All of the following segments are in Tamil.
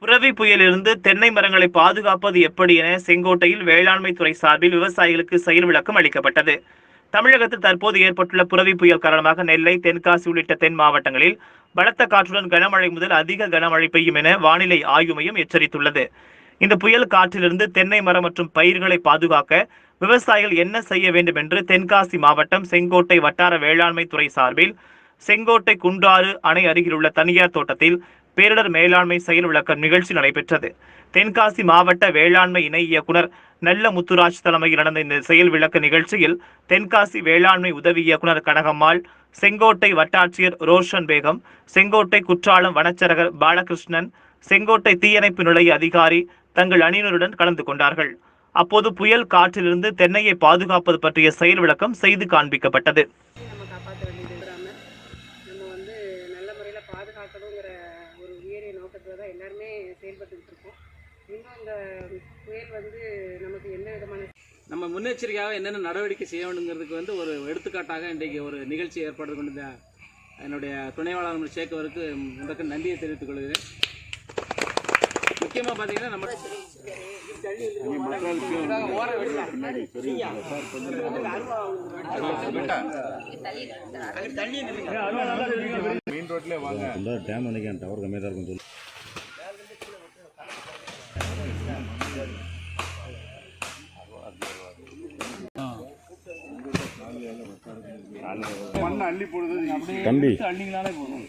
புரவி புயலிலிருந்து தென்னை மரங்களை பாதுகாப்பது எப்படி என செங்கோட்டையில் வேளாண்மை துறை சார்பில் விவசாயிகளுக்கு செயல் விளக்கம் அளிக்கப்பட்டது. தமிழகத்தில் தற்போது ஏற்பட்டுள்ள புரவி புயல் காரணமாக நெல்லை, தென்காசி உள்ளிட்ட தென் மாவட்டங்களில் பலத்த காற்றுடன் கனமழை முதல் அதிக கனமழை பெய்யும் என வானிலை ஆய்வு மையம் எச்சரித்துள்ளது. இந்த புயல் காற்றிலிருந்து தென்னை மரம் மற்றும் பயிர்களை பாதுகாக்க விவசாயிகள் என்ன செய்ய வேண்டும் என்று தென்காசி மாவட்டம் செங்கோட்டை வட்டார வேளாண்மை துறை சார்பில் செங்கோட்டை குன்றாறு அணை அருகில் உள்ள தனியார் தோட்டத்தில் பேரிடர் மேலாண்மை செயல் விளக்க நிகழ்ச்சி நடைபெற்றது. தென்காசி மாவட்ட வேளாண்மை இணை இயக்குனர் நல்ல முத்துராஜ் தலைமையில் நடந்த இந்த செயல் விளக்க நிகழ்ச்சியில் தென்காசி வேளாண்மை உதவி இயக்குனர் கனகம்மாள், செங்கோட்டை வட்டாட்சியர் ரோஷன் பேகம், செங்கோட்டை குற்றாலம் வனச்சரகர் பாலகிருஷ்ணன், செங்கோட்டை தீயணைப்பு நிலைய அதிகாரி தங்கள் அணியினருடன் கலந்து கொண்டார்கள். அப்போது புயல் காற்றிலிருந்து தென்னையை பாதுகாப்பது பற்றிய செயல் விளக்கம் செய்து காண்பிக்கப்பட்டது. பாதுகாக்கணுங்கிற ஒரு உயரிய நோக்கத்தில் தான் எல்லாருமே செயல்பட்டுக்கிட்டு இருக்கோம். இன்னும் இந்த புயல் நமக்கு எந்த விதமான நம்ம முன்னெச்சரிக்கையாக என்னென்ன நடவடிக்கை செய்ய வேண்டுங்கிறதுக்கு ஒரு எடுத்துக்காட்டாக இன்றைக்கு ஒரு நிகழ்ச்சி ஏற்பாடு கொண்ட என்னுடைய துணைவாளர் சேகவருக்கு முதற்கு நன்றியை தெரிவித்துக் கொள்கிறேன். முக்கியமாக பார்த்தீங்கன்னா நம்ம மெயின் ரோட்ல வாங்க டேம் நினைக்கிறேன் டவர் கம்மியாக தான் இருக்கும் சொல்லி மண்ணை அள்ளி போடுறது தம்பி அள்ளிங்களாலே போதும்.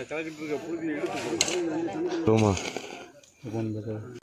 கலக்கிட்டு இருக்க புழுதியை எடுத்து